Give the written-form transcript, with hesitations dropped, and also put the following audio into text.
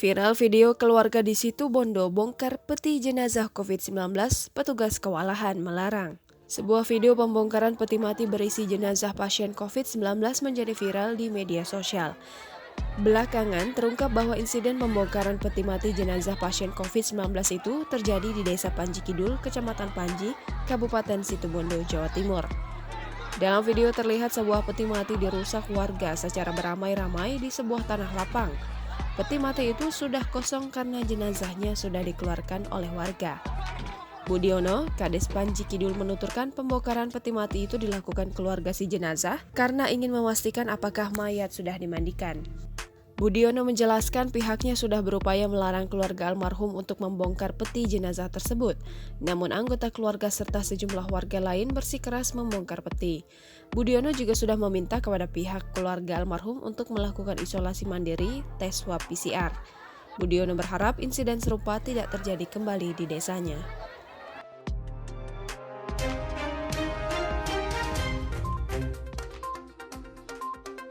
Viral video keluarga di Situ Bondo bongkar peti jenazah COVID-19, petugas kewalahan melarang. Sebuah video pembongkaran peti mati berisi jenazah pasien COVID-19 menjadi viral di media sosial. Belakangan terungkap bahwa insiden pembongkaran peti mati jenazah pasien COVID-19 itu terjadi di Desa Panji Kidul, Kecamatan Panji, Kabupaten Situbondo, Jawa Timur. Dalam video terlihat sebuah peti mati dirusak warga secara beramai-ramai di sebuah tanah lapang. Peti mati itu sudah kosong karena jenazahnya sudah dikeluarkan oleh warga. Budiono, Kades Panji Kidul menuturkan pembongkaran peti mati itu dilakukan keluarga si jenazah karena ingin memastikan apakah mayat sudah dimandikan. Budiono menjelaskan pihaknya sudah berupaya melarang keluarga almarhum untuk membongkar peti jenazah tersebut. Namun anggota keluarga serta sejumlah warga lain bersikeras membongkar peti. Budiono juga sudah meminta kepada pihak keluarga almarhum untuk melakukan isolasi mandiri tes swab PCR. Budiono berharap insiden serupa tidak terjadi kembali di desanya.